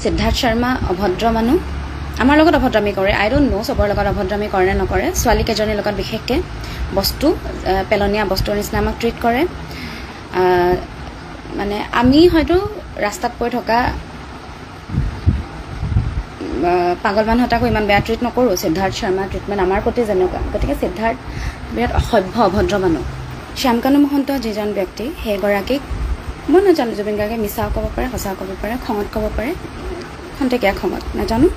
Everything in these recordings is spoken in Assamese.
সিদ্ধাৰ্থ শৰ্মা অভদ্ৰ মানুহ আমাৰ লগত অভদ্ৰামি কৰে আই ডোন্ট নো সবৰ লগত অভদ্ৰামি কৰে নে নকৰে ছোৱালী কেজনীৰ লগত বিশেষকৈ বস্তু পেলনীয়া বস্তুৰ নিচিনা আমাক ট্ৰিট কৰে মানে আমি হয়তো ৰাস্তাত পৰি থকা পাগল মানুহ এটাকো ইমান বেয়া ট্ৰিট নকৰোঁ সিদ্ধাৰ্থ শৰ্মা ট্ৰিটমেণ্ট আমাৰ প্ৰতি যেনেকুৱা গতিকে সিদ্ধাৰ্থ বিৰাট অসভ্য অভদ্ৰ মানুহ শ্যামকানু মহন্ত যিজন ব্যক্তি সেইগৰাকীক মই নাজানো জুবিন গাৰ্গে মিছাও ক'ব পাৰে সঁচাও ক'ব পাৰে খঙত ক'ব পাৰে খন্তেকীয়া খঙত নাজানো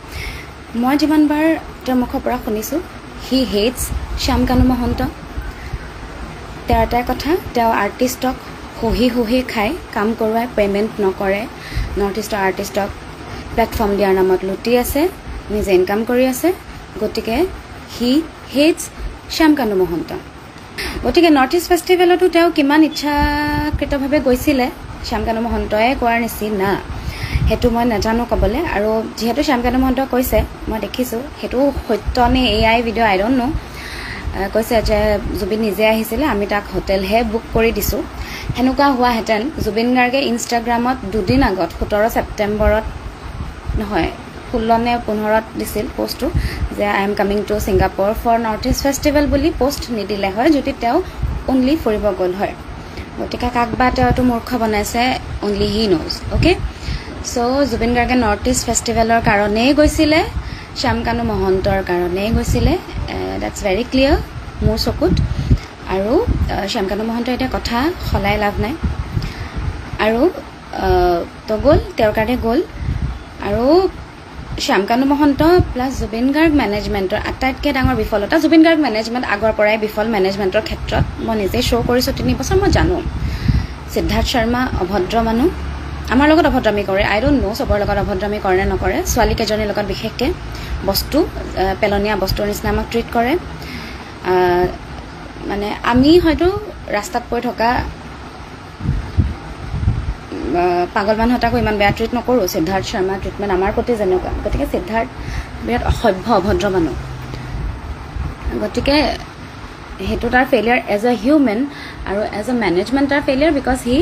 মই যিমানবাৰ তেওঁৰ মুখৰ পৰা শুনিছোঁ হি হেটছ শ্যামকানু মহন্ত তেওঁৰ এটাই কথা তেওঁ আৰ্টিষ্টক সহি খাই কাম কৰোৱাই পে'মেণ্ট নকৰে নৰ্থ ইষ্টৰ আৰ্টিষ্টক প্লেটফৰ্ম দিয়াৰ নামত লুটি আছে নিজে ইনকাম কৰি আছে গতিকে হি হেটছ শ্যামকানু মহন্ত গতিকে নৰ্থ ইষ্ট ফেষ্টিভেলতো তেওঁ কিমান ইচ্ছাকৃতভাৱে গৈছিলে শ্যামকানু মহন্তই কোৱাৰ নিচিনা সেইটো মই নাজানো ক'বলৈ আৰু যিহেতু শ্যামকানু মহন্ত কৈছে মই দেখিছোঁ সেইটো সত্য নে AI video' I don't know কৈছে যে জুবিন নিজে আহিছিলে আমি তাক হোটেলহে বুক কৰি দিছোঁ সেনেকুৱা হোৱাহেঁতেন জুবিন গাৰ্গে ইনষ্টাগ্ৰামত দুদিন আগত 17 ছেপ্টেম্বৰত নহয় 16 নে 15ত দিছিল পোষ্টটো যে I am coming to Singapore for North East Festival বুলি পোষ্ট নিদিলে হয় যদি তেওঁ অনলি ফুৰিব গ'ল হয় গতিকে কাক বা তেওঁতো মূৰ্খ বনাইছে only he knows okay so' Zubeen গাৰ্গে নৰ্থ ইষ্ট ফেষ্টিভেলৰ কাৰণেই গৈছিলে শ্যামকানু মহন্তৰ কাৰণেই গৈছিলে ডেটছ ভেৰি ক্লিয়াৰ মোৰ চকুত আৰু শ্যামকানু মহন্ত এতিয়া কথা সলাই লাভ নাই আৰু তো গ'ল তেওঁৰ কাৰণে গ'ল আৰু শ্যামকানু মহন্ত প্লাছ জুবিন গাৰ্গ মেনেজমেণ্টৰ আটাইতকৈ ডাঙৰ বিফলতা জুবিন গাৰ্গ মেনেজমেণ্ট আগৰ পৰাই বিফল মেনেজমেণ্টৰ ক্ষেত্ৰত মই নিজে শ্ব' কৰিছোঁ 3 বছৰ মই জানো সিদ্ধাৰ্থ শৰ্মা অভদ্ৰ মানুহ আমাৰ লগত অভদ্ৰামি কৰে আই ডোন্ট নো সবৰ লগত অভদ্ৰামি কৰে নে নকৰে ছোৱালী কেজনীৰ লগত বিশেষকৈ বস্তু পেলনীয়া বস্তুৰ নিচিনা আমাক ট্ৰিট কৰে মানে আমি হয়তো ৰাস্তাত পৰি থকা পাগল মানুহ এটাকো ইমান বেয়া ট্ৰিট নকৰোঁ সিদ্ধাৰ্থ শৰ্মা ট্ৰিটমেণ্ট আমাৰ প্ৰতি যেনেকুৱা গতিকে সিদ্ধাৰ্থ বিৰাট অসভ্য অভদ্ৰ মানুহ গতিকে সেইটো তাৰ ফেইলিয়াৰ এজ এ হিউমেন আৰু এজ এ মেনেজমেণ্ট তাৰ ফেইলিয়াৰ বিকজ হি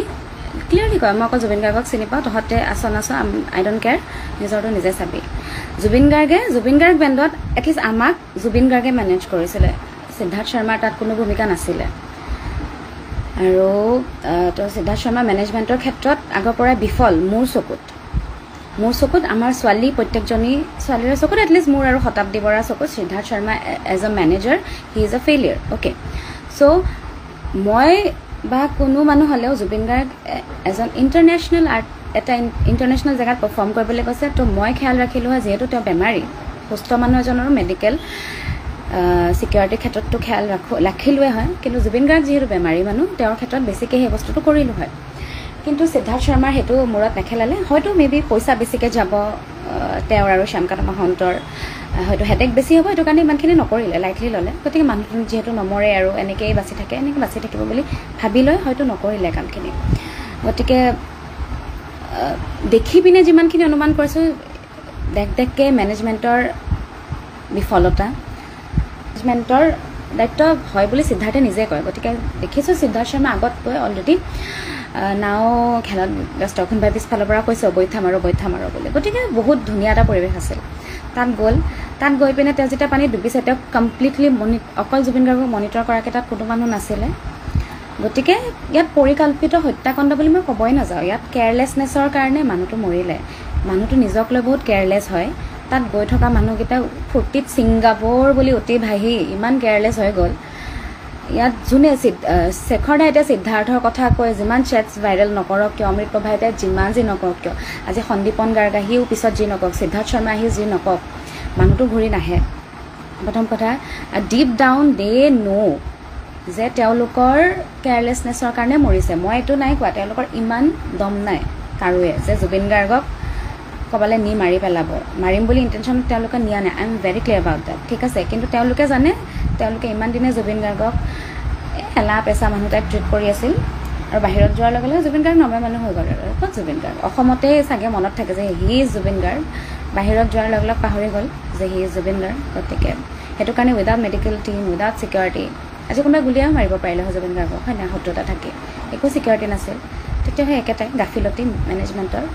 ক্লিয়াৰলি কয় মই অকল জুবিন গাৰ্গক চিনি পাওঁ তহঁতে আছ আই ডোণ্ট কেয়াৰ নিজৰটো নিজে চাবি জুবিন গাৰ্গ বেণ্ডত এটলিষ্ট আমাক জুবিন গাৰ্গে মেনেজ কৰিছিলে সিদ্ধাৰ্থ শৰ্মাৰ তাত কোনো ভূমিকা নাছিলে আৰু তো সিদ্ধাৰ্থ শৰ্মা মেনেজমেণ্টৰ ক্ষেত্ৰত আগৰ পৰাই বিফল মোৰ চকুত আমাৰ ছোৱালী প্ৰত্যেকজনী ছোৱালীৰ চকুত এটলিষ্ট মোৰ আৰু শতাব্দী বৰাৰ চকুত Siddhartha Sharma as a manager he is a failure okay so' মই বা কোনো মানুহ হ'লেও জুবিন গাৰ্গ এজন ইণ্টাৰনেশ্যনেল এটা ইণ্টাৰনেশ্যনেল জেগাত পাৰফৰ্ম কৰিবলৈ কৈছে তো মই খেয়াল ৰাখিলোঁ হয় যিহেতু তেওঁ বেমাৰী সুস্থ মানুহ এজনৰো মেডিকেল ছিকিউৰিটিৰ ক্ষেত্ৰততো খেয়াল ৰাখিলোৱে হয় কিন্তু জুবিন গাৰ্গ যিহেতু বেমাৰী মানুহ তেওঁৰ ক্ষেত্ৰত বেছিকৈ সেই বস্তুটো কৰিলোঁ হয় কিন্তু সিদ্ধাৰ্থ শৰ্মাৰ সেইটো মূৰত নেখেলালে হয়তো মেবি পইচা বেছিকৈ যাব তেওঁৰ আৰু শ্যামকানু মহন্তৰ হয়তো হেডেক বেছি হ'ব সেইটো কাৰণে ইমানখিনি নকৰিলে লাইটলি ল'লে গতিকে মানুহটো যিহেতু নমৰে আৰু এনেকৈয়ে বাচি থাকে এনেকৈ বাচি থাকিব বুলি ভাবি লৈ হয়তো নকৰিলে কামখিনি গতিকে দেখি পিনে যিমানখিনি অনুমান কৰিছোঁ দেখকৈ মেনেজমেণ্টৰ বিফলতা মেনেজমেণ্টৰ দায়িত্ব হয় বুলি সিদ্ধাৰ্থে নিজে কয় গতিকে দেখিছোঁ সিদ্ধাৰ্থ শৰ্মা আগত গৈ অলৰেডি নাও খেলত ব্যস্ত কোনোবাই পিছফালৰ পৰা কৈছে বৈঠাম আৰু বুলি গতিকে বহুত ধুনীয়া এটা পৰিৱেশ আছিল তাত গৈ পিনে তেওঁ যেতিয়া পানীত ডুবিছে তেওঁক কমপ্লিটলি অকল জুবিন গাৰ্গক মনিটৰ কৰাকৈ তাত কোনো মানুহ নাছিলে গতিকে ইয়াত পৰিকল্পিত হত্যাকাণ্ড বুলি মই ক'বই নাযাওঁ ইয়াত কেয়াৰলেছনেছৰ কাৰণে মানুহটো মৰিলে মানুহটো নিজক লৈ বহুত কেয়াৰলেছ হয় তাত গৈ থকা মানুহকেইটা ফূৰ্তিত ছিংগাপুৰ বুলি অতি ভাহি ইমান কেয়াৰলেছ হৈ গ'ল ইয়াত যোনে শেখৰ দাই এতিয়া সিদ্ধাৰ্থৰ কথা কৈ যিমান চেটছ ভাইৰেল নকৰক কিয় অমৃত প্ৰভাই এতিয়া যিমান যি নকৰক কিয় আজি সন্দীপন গাৰ্গ আহিও পিছত যি নকওক সিদ্ধাৰ্থ শৰ্মা আহি যি নকওক মানুহটো ঘূৰি নাহে প্ৰথম কথা ডিপ ডাউন দে ন' যে তেওঁলোকৰ কেয়াৰলেছনেছৰ কাৰণে মৰিছে মই এইটো নাই কোৱা তেওঁলোকৰ ইমান দম নাই কাৰোৱে যে জুবিন গাৰ্গক ক'বালে নি মাৰি পেলাব মাৰিম বুলি ইণ্টেনশ্যনত তেওঁলোকে নিয়া নাই I am very clear about that ঠিক আছে কিন্তু তেওঁলোকে জানে তেওঁলোকে ইমান দিনে জুবিন গাৰ্গক এলা পেচা মানুহ টাইপ ট্ৰিট কৰি আছিল আৰু বাহিৰত যোৱাৰ লগে লগে জুবিন গাৰ্গ নৰ্মেল মানুহ হৈ গ'ল আৰু ক'ত জুবিন গাৰ্গ অসমতে চাগে মনত থাকে যে হি ইজ জুবিন গাৰ্গ বাহিৰত যোৱাৰ লগে লগে পাহৰি গ'ল যে হি ইজ জুবিন গাৰ্গ গতিকে সেইটো কাৰণে without medical team without security আজি কোনোবাই গুলিয়াও মাৰিব পাৰিলে হয় জুবিন গাৰ্গক হয় নাই শত্ৰুতা থাকে একো ছিকিউৰিটি নাছিল তেতিয়া সেই একেটাই গাফিলতি মেনেজমেণ্টৰ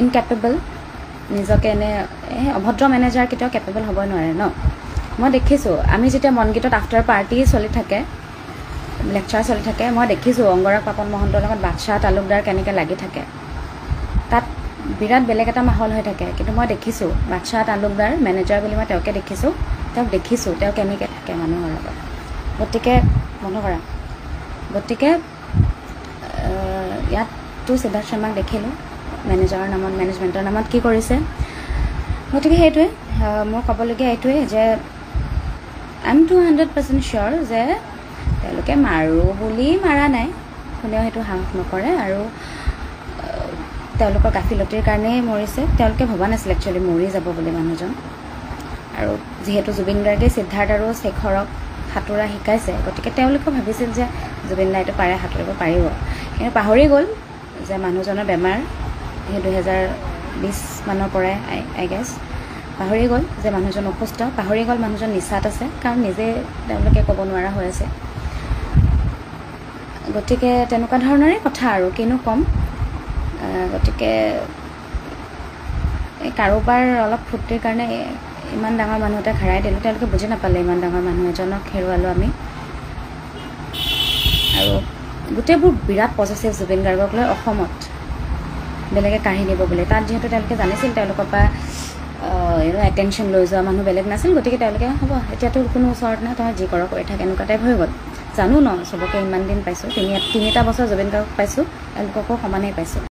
ইনকেপেবল, নিজকে এনে অভদ্ৰ মেনেজাৰ কেতিয়াও কেপেবল হ'ব নোৱাৰে ন। মই দেখিছোঁ, আমি যেতিয়া মনগীতত আফটাৰ পাৰ্টি চলি থাকে, লেকচাৰ চলি থাকে, মই দেখিছোঁ অংগৰাগ পাপন মহন্তৰ লগত বাদশাহ তালুকদাৰ কেনেকৈ লাগি থাকে। তাত বিৰাট বেলেগ এটা মাহল হৈ থাকে, কিন্তু মই দেখিছোঁ বাদশাহ তালুকদাৰ মেনেজাৰ বুলি মই তেওঁক দেখিছোঁ তেওঁ কেনেকৈ থাকে মানুহৰ লগত। গতিকে বন্ধ কৰা। গতিকে ইয়াততো সিদ্ধাৰ্থ শৰ্মাক দেখিলোঁ মেনেজাৰৰ নামত, মেনেজমেণ্টৰ নামত কি কৰিছে। গতিকে সেইটোৱে মোৰ ক'বলগীয়া এইটোৱে যে আই এম 200% চিয়'ৰ যে তেওঁলোকে মাৰোঁ বুলি মাৰা নাই, কোনেও সেইটো সাহস নকৰে, আৰু তেওঁলোকৰ গাফিলতিৰ কাৰণেই মৰিছে। তেওঁলোকে ভবা নাছিল একচুৱেলি মৰি যাব বুলি মানুহজন। আৰু যিহেতু জুবিন গাৰ্গে সিদ্ধাৰ্থ আৰু শেখৰক সাঁতোৰা শিকাইছে, গতিকে তেওঁলোকেও ভাবিছিল যে জুবিন দাইটো পাৰে, সাঁতুৰিব পাৰিব। কিন্তু পাহৰি গ'ল যে মানুহজনৰ বেমাৰ, সেই 2020 মানৰ পৰাই আই গেছ পাহৰি গ'ল যে মানুহজন অসুস্থ, পাহৰি গ'ল মানুহজন নিচাত আছে, কাৰণ নিজে তেওঁলোকে ক'ব নোৱাৰা হৈ আছে। গতিকে তেনেকুৱা ধৰণৰে কথা আৰু কিনো ক'ম। গতিকে এই কাৰোবাৰ অলপ ফূৰ্তিৰ কাৰণে ইমান ডাঙৰ মানুহ এটা হেৰাই দিলোঁ, তেওঁলোকে বুজি নাপালে ইমান ডাঙৰ মানুহ এজনক হেৰুৱালোঁ আমি। আৰু গোটেইবোৰ বিৰাট পজিটিভ জুবিন গাৰ্গক লৈ অসমত বেলেগে কাঢ়ি নিব বুলি। তাত যিহেতু তেওঁলোকে জানিছিল তেওঁলোকৰ পৰা এটেনশ্যন লৈ যোৱা মানুহ বেলেগ নাছিল, গতিকে তেওঁলোকে হ'ব এতিয়াতো কোনো ওচৰত নাই, তই যি কৰ কৰি থাক, এনেকুৱা টাইপ হৈ গ'ল। জানো ন চবকে ইমান দিন পাইছোঁ, তিনিটা বছৰ জুবিন গাৰ্গক পাইছোঁ, এওঁলোককো সমানেই পাইছোঁ।